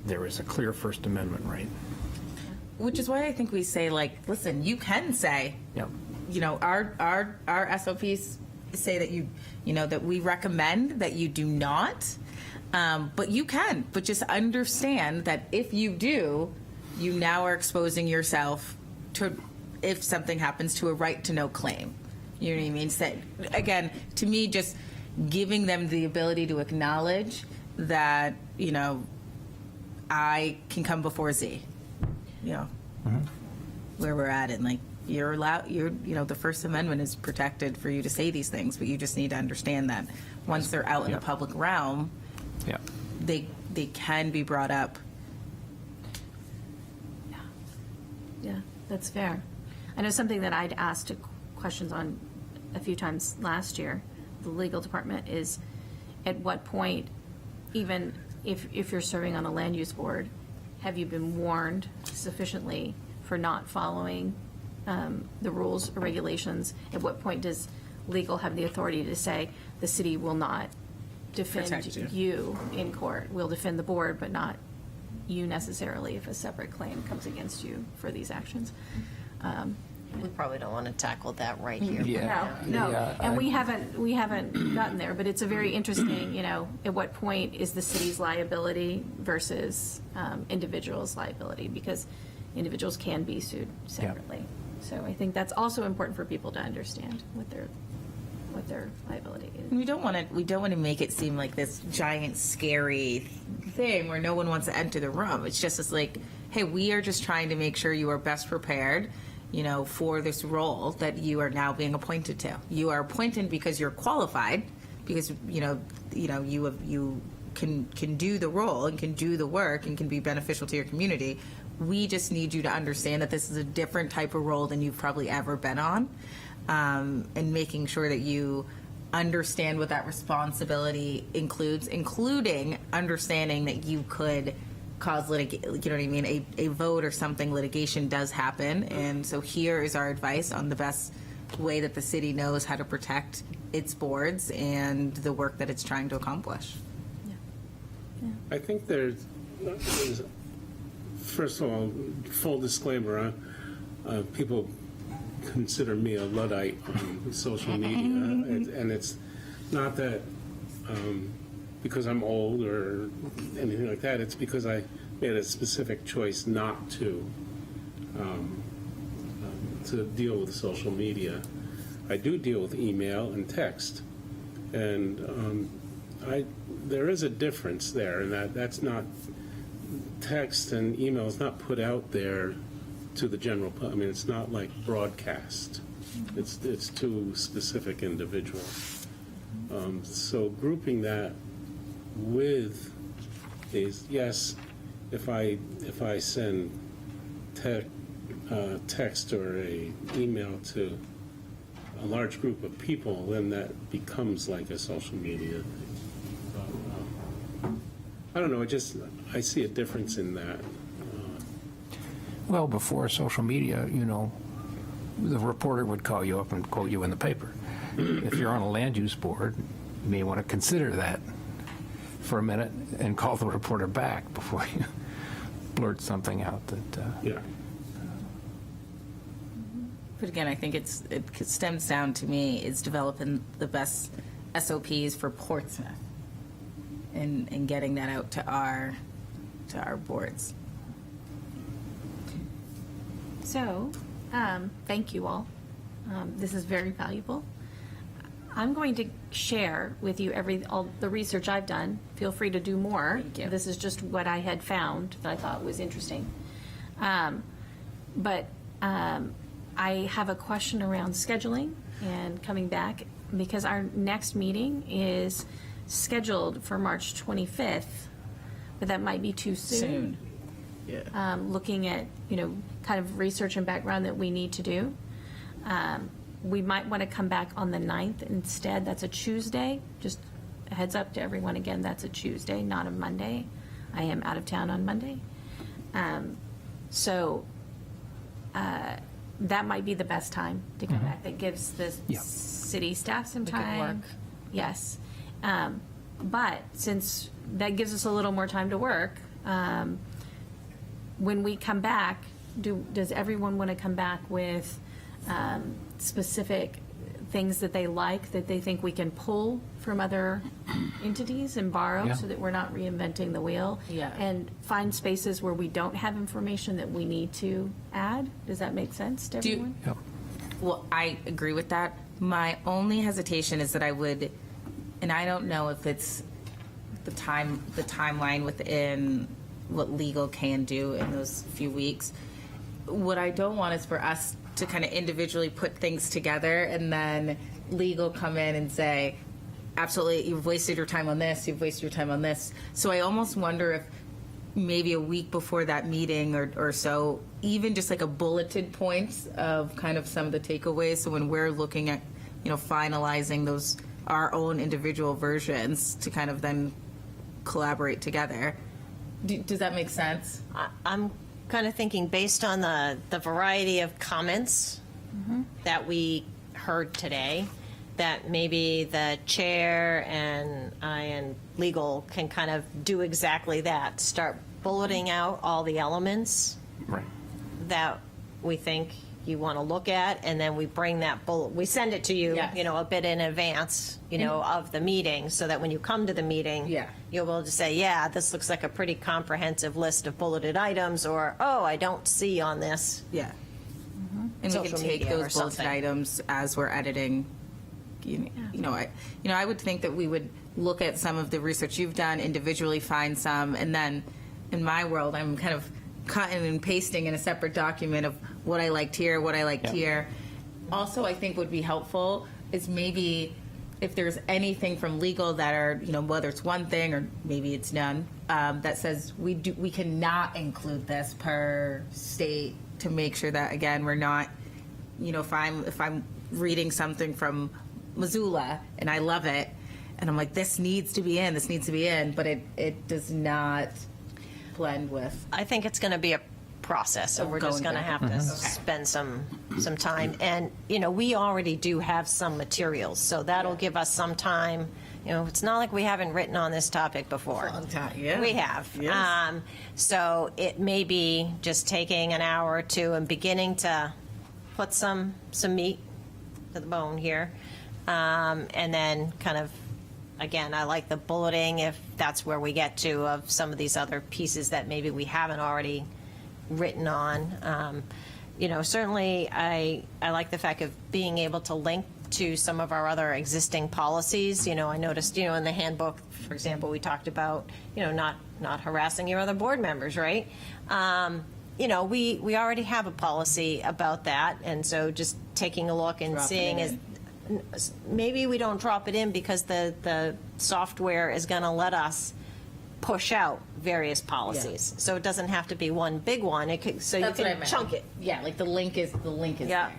Speaker 5: there is a clear First Amendment right.
Speaker 3: Which is why I think we say, listen, you can say,
Speaker 5: Yep.
Speaker 3: our SOPs say that that we recommend that you do not, but you can. But just understand that if you do, you now are exposing yourself to, if something happens, to a right to know claim. You know what I mean? So, again, to me, just giving them the ability to acknowledge that, I can come before Z. Where we're at, and you're allowed, the First Amendment is protected for you to say these things, but you just need to understand that once they're out in the public realm,
Speaker 5: Yeah.
Speaker 3: they can be brought up.
Speaker 2: yeah, that's fair. I know something that I'd asked questions on a few times last year, the legal department, is at what point, even if you're serving on a land use board, have you been warned sufficiently for not following the rules or regulations? At what point does legal have the authority to say the city will not defend
Speaker 3: Protect you.
Speaker 2: you in court? We'll defend the board, but not you necessarily if a separate claim comes against you for these actions.
Speaker 4: We probably don't want to tackle that right here.
Speaker 5: Yeah.
Speaker 2: No,
Speaker 5: Yeah,
Speaker 2: and we haven't gotten there, but it's a very interesting, at what point is the city's liability versus individuals' liability, because individuals can be sued separately. So I think that's also important for people to understand what their liability is.
Speaker 3: We don't want to make it seem like this giant scary thing where no one wants to enter the room. It's just like, hey, we are just trying to make sure you are best prepared, for this role that you are now being appointed to. You are appointed because you're qualified, because you can do the role and can do the work and can be beneficial to your community. We just need you to understand that this is a different type of role than you've probably ever been on, and making sure that you understand what that responsibility includes, including understanding that you could cause a vote or something, litigation does happen. And so here is our advice on the best way that the city knows how to protect its boards and the work that it's trying to accomplish.
Speaker 1: I think there's first of all, full disclaimer, people consider me a Luddite on social media, and it's not that because I'm old or anything like that. It's because I made a specific choice not to deal with social media. I do deal with email and text, and there is a difference there, and that's not text and email is not put out there to the general public. I mean, it's not like broadcast. It's to specific individuals. So grouping that with these, yes, if I send text or a email to a large group of people, then that becomes like a social media thing. I don't know. I see a difference in that.
Speaker 5: Well, before social media, the reporter would call you up and quote you in the paper. If you're on a land use board, you may want to consider that for a minute and call the reporter back before you blurt something out that.
Speaker 1: Yeah.
Speaker 3: But again, I think it stems down to me is developing the best SOPs for Portsmouth and getting that out to our boards.
Speaker 2: So, thank you all. This is very valuable. I'm going to share with you all the research I've done. Feel free to do more.
Speaker 3: Thank you.
Speaker 2: This is just what I had found that I thought was interesting. But I have a question around scheduling and coming back, because our next meeting is scheduled for March 25th, but that might be too soon.
Speaker 3: Yeah.
Speaker 2: Looking at, kind of research and background that we need to do. We might want to come back on the 9th instead. That's a Tuesday. Just a heads up to everyone again, that's a Tuesday, not a Monday. I am out of town on Monday. So that might be the best time to come back. That gives the city staff some
Speaker 3: Make it
Speaker 2: time.
Speaker 3: work.
Speaker 2: Yes. But since that gives us a little more time to work, when we come back, does everyone want to come back with specific things that they like, that they think we can pull from other entities and borrow,
Speaker 5: Yeah.
Speaker 2: so that we're not reinventing the wheel?
Speaker 3: Yeah.
Speaker 2: And find spaces where we don't have information that we need to add? Does that make sense to everyone?
Speaker 5: Yep.
Speaker 3: Well, I agree with that. My only hesitation is that I would, and I don't know if it's the timeline within what legal can do in those few weeks. What I don't want is for us to kind of individually put things together and then legal come in and say, absolutely, you've wasted your time on this, you've wasted your time on this. So I almost wonder if maybe a week before that meeting or so, even just like a bulleted points of kind of some of the takeaways. So when we're looking at, finalizing our own individual versions to kind of then collaborate together. Does that make sense?
Speaker 4: I'm kind of thinking, based on the variety of comments that we heard today, that maybe the chair and I and legal can kind of do exactly that. Start bulleting out all the elements
Speaker 5: Right.
Speaker 4: that we think you want to look at, and then we bring that bullet, we send it to you,
Speaker 3: Yes.
Speaker 4: a bit in advance, of the meeting, so that when you come to the meeting,
Speaker 3: Yeah.
Speaker 4: you'll be able to say, yeah, this looks like a pretty comprehensive list of bulleted items, or, oh, I don't see on this.
Speaker 3: Yeah. And we can
Speaker 4: Social
Speaker 3: take
Speaker 4: media or
Speaker 3: those bulleted
Speaker 4: something.
Speaker 3: items as we're editing. I would think that we would look at some of the research you've done, individually find some, and then in my world, I'm kind of cutting and pasting in a separate document of what I liked here, what I liked
Speaker 5: Yeah.
Speaker 3: here. Also, I think would be helpful is maybe if there's anything from legal that are, whether it's one thing or maybe it's none, that says we cannot include this per state, to make sure that, again, we're not, if I'm reading something from Missoula and I love it, and I'm like, this needs to be in, but it does not blend with.
Speaker 4: I think it's going to be a process, so we're just
Speaker 3: Going
Speaker 4: going to
Speaker 3: back.
Speaker 4: have to spend some time. And, we already do have some materials, so that'll give us some time. It's not like we haven't written on this topic before.
Speaker 3: Long time, yeah.
Speaker 4: We have.
Speaker 3: Yes.
Speaker 4: So it may be just taking an hour or two and beginning to put some meat to the bone here. And then kind of, again, I like the bulleting, if that's where we get to, of some of these other pieces that maybe we haven't already written on. Certainly I like the fact of being able to link to some of our other existing policies. I noticed, in the handbook, for example, we talked about, not harassing your other board members, right? We already have a policy about that, and so just taking a look and
Speaker 3: Dropping
Speaker 4: seeing
Speaker 3: it
Speaker 4: is maybe we don't drop it in because the software is going to let us push out various policies. So it doesn't have to be one big one. It could, so
Speaker 3: That's
Speaker 4: you
Speaker 3: what I
Speaker 4: can
Speaker 3: meant.
Speaker 4: chunk it.
Speaker 3: Yeah, like the link is
Speaker 4: Yeah,
Speaker 3: there.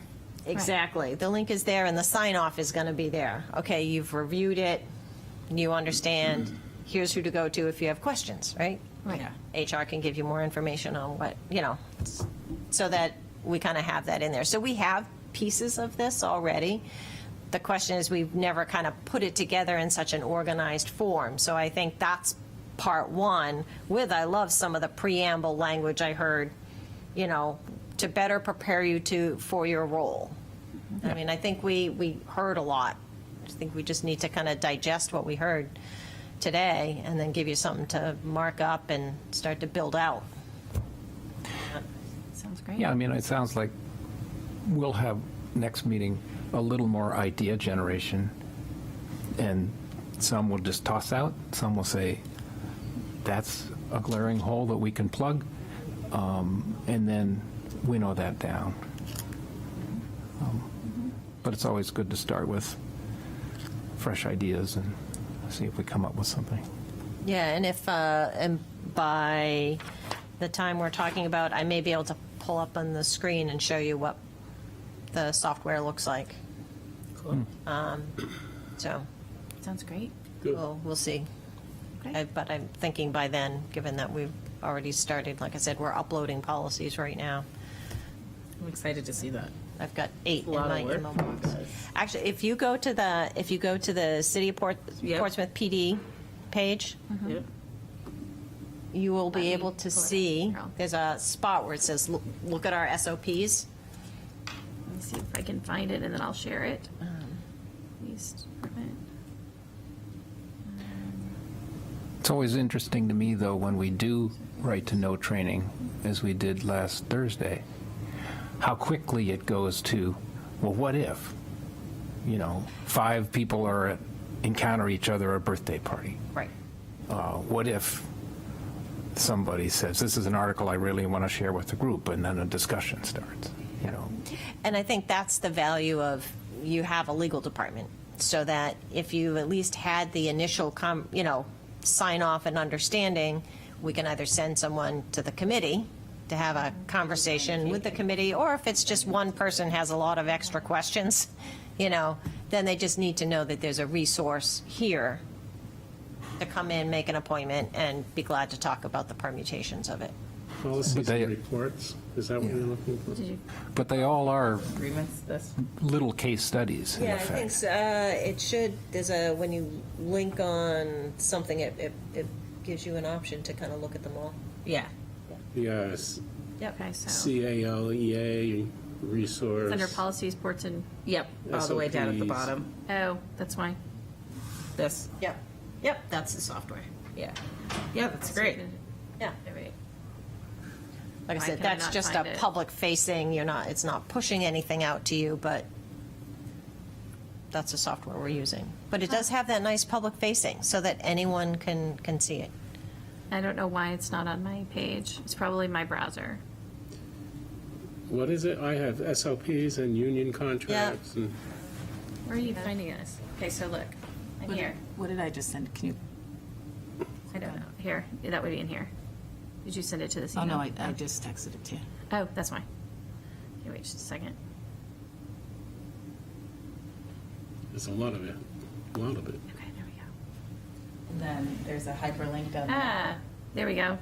Speaker 4: exactly. The link is there and the sign off is going to be there. Okay, you've reviewed it, you understand, here's who to go to if you have questions, right?
Speaker 3: Right.
Speaker 4: HR can give you more information on what, so that we kind of have that in there. So we have pieces of this already. The question is, we've never kind of put it together in such an organized form. So I think that's part one, I love some of the preamble language I heard, to better prepare you for your role. I mean, I think we heard a lot. I think we just need to kind of digest what we heard today and then give you something to mark up and start to build out.
Speaker 2: Sounds great.
Speaker 5: Yeah, I mean, it sounds like we'll have next meeting a little more idea generation, and some will just toss out, some will say, that's a glaring hole that we can plug, and then winnow that down. But it's always good to start with fresh ideas and see if we come up with something.
Speaker 4: Yeah, and if, and by the time we're talking about, I may be able to pull up on the screen and show you what the software looks like.
Speaker 3: Cool.
Speaker 4: So
Speaker 2: Sounds great.
Speaker 1: Good.
Speaker 4: we'll see.
Speaker 2: Okay.
Speaker 4: But I'm thinking by then, given that we've already started, like I said, we're uploading policies right now.
Speaker 3: I'm excited to see that.
Speaker 4: I've got 8
Speaker 3: A
Speaker 4: in
Speaker 3: lot
Speaker 4: my
Speaker 3: of work.
Speaker 4: email box. Actually, if you go to the City of
Speaker 3: Yep.
Speaker 4: Portsmouth PD page,
Speaker 3: Yeah.
Speaker 4: you will
Speaker 2: Let
Speaker 4: be
Speaker 2: me
Speaker 4: able to
Speaker 2: pull it up.
Speaker 4: see,
Speaker 2: Here, I'll-
Speaker 4: there's a spot where it says, look at our SOPs.
Speaker 2: Let me see if I can find it, and then I'll share it. Police Department.
Speaker 5: It's always interesting to me, though, when we do right to know training, as we did last Thursday, how quickly it goes to, well, what if, 5 people encounter each other at a birthday party?
Speaker 4: Right.
Speaker 5: What if somebody says, this is an article I really want to share with the group, and then a discussion starts,
Speaker 4: And I think that's the value of, you have a legal department, so that if you at least had the initial, sign off and understanding, we can either send someone to the committee to have a conversation with the committee, or if it's just one person has a lot of extra questions, then they just need to know that there's a resource here to come in, make an appointment, and be glad to talk about the permutations of it.
Speaker 1: Policies
Speaker 5: But they-
Speaker 1: and reports, is that what you're looking for?
Speaker 2: Did you?
Speaker 5: but they all are
Speaker 3: Agreements, this.
Speaker 5: little case studies, in
Speaker 4: Yeah, I
Speaker 5: effect.
Speaker 4: think so. It should, when you link on something, it gives you an option to kind of look at them all.
Speaker 3: Yeah.
Speaker 1: Yes,
Speaker 2: Okay, so.
Speaker 1: CALEA, resource.
Speaker 2: It's under policies, sports, and,
Speaker 3: Yep, all the way down at the
Speaker 1: SOPs.
Speaker 3: bottom.
Speaker 2: oh, that's why.
Speaker 3: This,
Speaker 4: Yep, yep, that's the software.
Speaker 3: yeah. Yeah, that's great.
Speaker 4: Yeah.
Speaker 2: Wait.
Speaker 4: Like I
Speaker 2: Why
Speaker 4: said,
Speaker 2: can I
Speaker 4: that's
Speaker 2: not
Speaker 4: just
Speaker 2: find
Speaker 4: a
Speaker 2: it?
Speaker 4: public facing, it's not pushing anything out to you, but that's the software we're using. But it does have that nice public facing so that anyone can see it.
Speaker 2: I don't know why it's not on my page. It's probably my browser.
Speaker 1: What is it? I have SOPs and union contracts and,
Speaker 2: Where are you finding this? Okay, so look, I'm here.
Speaker 3: What did I just send? Can you?
Speaker 2: I don't know. Here, that would be in here. Did you send it to this
Speaker 3: Oh,
Speaker 2: email?
Speaker 3: no, I just texted it to you.
Speaker 2: Oh, that's fine. Okay, wait just a second.
Speaker 1: there's a lot of it, a lot of it.
Speaker 2: Okay, there we go.
Speaker 3: And then there's a hyperlink down there.
Speaker 2: Ah, there we go.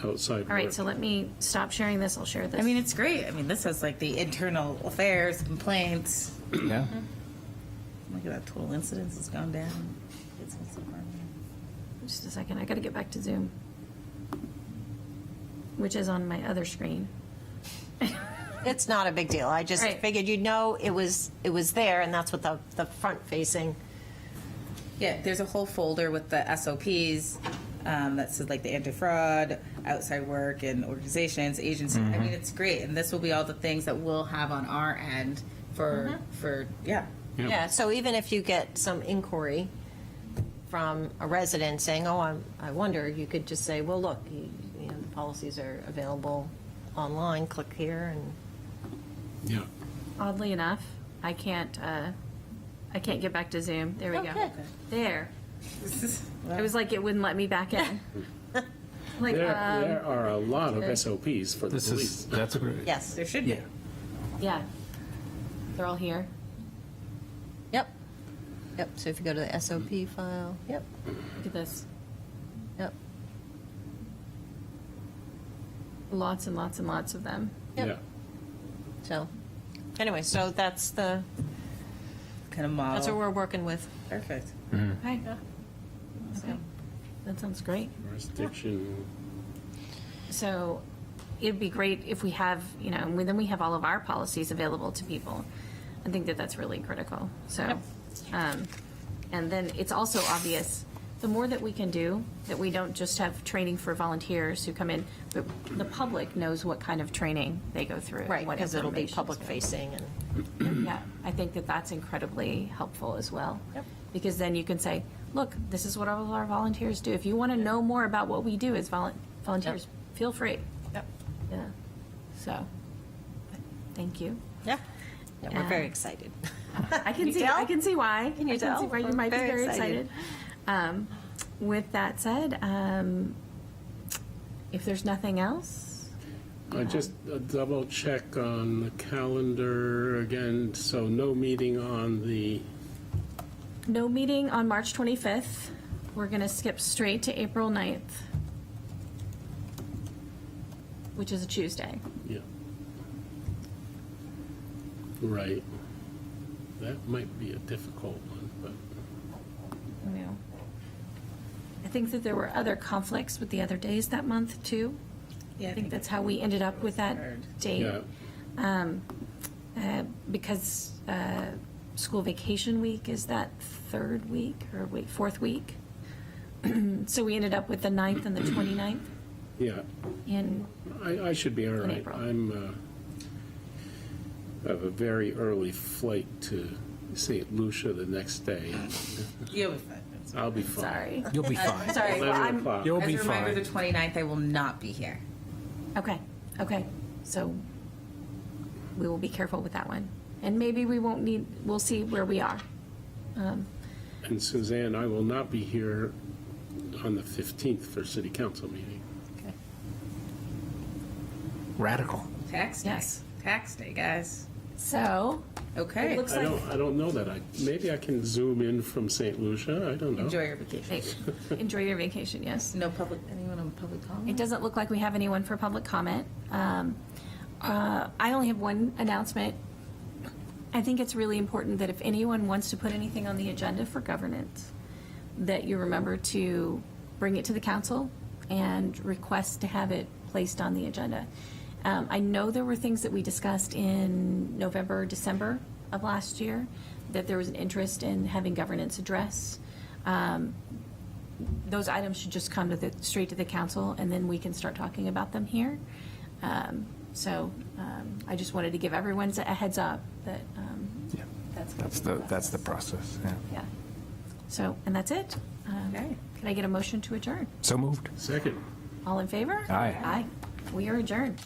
Speaker 1: Outside
Speaker 2: All right,
Speaker 1: work.
Speaker 2: so let me stop sharing this. I'll share this.
Speaker 3: I mean, it's great. I mean, this has like the internal affairs, complaints.
Speaker 5: Yeah.
Speaker 3: Look at that, total incidence has gone down. It's so far.
Speaker 2: Just a second. I got to get back to Zoom, which is on my other screen.
Speaker 4: It's not a big deal. I just
Speaker 2: Right.
Speaker 4: figured it was there, and that's what the front facing.
Speaker 3: Yeah, there's a whole folder with the SOPs that says like the anti-fraud, outside work, and organizations, agencies. I mean, it's great, and this will be all the things that we'll have on our end for yeah.
Speaker 1: Yeah.
Speaker 4: Yeah, so even if you get some inquiry from a resident saying, oh, I wonder, you could just say, well, look, the policies are available online, click here, and
Speaker 1: Yeah.
Speaker 2: Oddly enough, I can't get back to Zoom. There we go.
Speaker 4: Okay.
Speaker 2: There. It was like it wouldn't let me back in. Like,
Speaker 1: There are a lot of
Speaker 2: okay.
Speaker 1: SOPs for the
Speaker 5: This
Speaker 1: police.
Speaker 5: is, that's great.
Speaker 4: yes.
Speaker 3: There should be.
Speaker 5: Yeah.
Speaker 2: yeah, they're all here.
Speaker 4: Yep. Yep, so if you go to the SOP file, yep,
Speaker 2: Look at this.
Speaker 4: yep.
Speaker 2: Lots and lots and lots of them.
Speaker 4: Yep.
Speaker 1: Yeah.
Speaker 4: So, anyway, so that's
Speaker 3: Kind of model.
Speaker 4: what we're working with.
Speaker 3: Perfect.
Speaker 2: Okay. Okay. That sounds great.
Speaker 1: Jurisdiction.
Speaker 2: So it'd be great if we have, and then we have all of our policies available to people. I think that that's really critical. So, and then it's also obvious, the more that we can do, that we don't just have training for volunteers who come in, but the public knows what kind of training they go through. and
Speaker 4: Right,
Speaker 2: what
Speaker 4: because it'll be
Speaker 2: information's
Speaker 4: public
Speaker 2: going.
Speaker 4: facing and,
Speaker 2: Yeah, I think that that's incredibly helpful as well.
Speaker 4: Yep.
Speaker 2: Because then you can say, look, this is what all of our volunteers do. If you want to know more about what we do as volunteers, feel free.
Speaker 4: yep,
Speaker 2: Yeah. So, thank you.
Speaker 4: yeah. Yeah, we're very
Speaker 2: Um,
Speaker 4: excited.
Speaker 2: I can see.
Speaker 4: tell?
Speaker 2: I can see why.
Speaker 4: Can you
Speaker 2: I can
Speaker 4: tell?
Speaker 2: see why you
Speaker 4: We're
Speaker 2: might be
Speaker 4: very
Speaker 2: very
Speaker 4: excited.
Speaker 2: excited. With that said, if there's nothing else,
Speaker 1: I just double check on the calendar again, so no meeting on the,
Speaker 2: no meeting on March 25th. We're going to skip straight to April 9th, which is a Tuesday.
Speaker 1: yeah. Right. That might be a difficult one, but.
Speaker 2: Yeah. I think that there were other conflicts with the other days that month too.
Speaker 3: Yeah,
Speaker 2: I think that's how we ended up with that
Speaker 3: hard.
Speaker 2: date.
Speaker 1: Yeah,
Speaker 2: Because school vacation week is that third week, or wait, fourth week. So we ended up with the 9th and the 29th
Speaker 1: yeah.
Speaker 2: in,
Speaker 1: I should be all right.
Speaker 2: April.
Speaker 1: I have a very early flight to St. Lucia the next day.
Speaker 3: You'll be fine.
Speaker 1: I'll be fine.
Speaker 2: sorry.
Speaker 5: You'll be fine.
Speaker 2: Sorry, well,
Speaker 1: 11
Speaker 2: I'm,
Speaker 1: o'clock.
Speaker 5: You'll
Speaker 3: As
Speaker 5: be
Speaker 3: a reminder, the
Speaker 5: fine.
Speaker 3: 29th, I will not be here.
Speaker 2: okay, so we will be careful with that one. And maybe we won't need, we'll see where we are.
Speaker 1: And Suzanne, I will not be here on the 15th for city council meeting.
Speaker 5: Radical.
Speaker 3: Tax day.
Speaker 2: Yes.
Speaker 3: Tax day, guys.
Speaker 2: So,
Speaker 3: Okay.
Speaker 2: It looks
Speaker 1: I
Speaker 2: like,
Speaker 1: don't know that maybe I can zoom in from St. Lucia, I don't know.
Speaker 3: Enjoy your vacation.
Speaker 2: hey, enjoy your vacation, yes.
Speaker 3: No public, anyone on public
Speaker 2: It
Speaker 3: comment?
Speaker 2: doesn't look like we have anyone for public comment. I only have one announcement. I think it's really important that if anyone wants to put anything on the agenda for governance, that you remember to bring it to the council and request to have it placed on the agenda. I know there were things that we discussed in November, December of last year, that there was an interest in having governance address. Those items should just come straight to the council, and then we can start talking about them here. I just wanted to give everyone a heads up that
Speaker 5: Yeah.
Speaker 2: that's
Speaker 5: That's the process, yeah.
Speaker 2: Yeah. So, and that's it.
Speaker 3: Okay.
Speaker 2: Can I get a motion to adjourn?
Speaker 5: So moved.
Speaker 1: Second.
Speaker 2: All in favor?
Speaker 5: Aye.
Speaker 2: Aye. We are adjourned.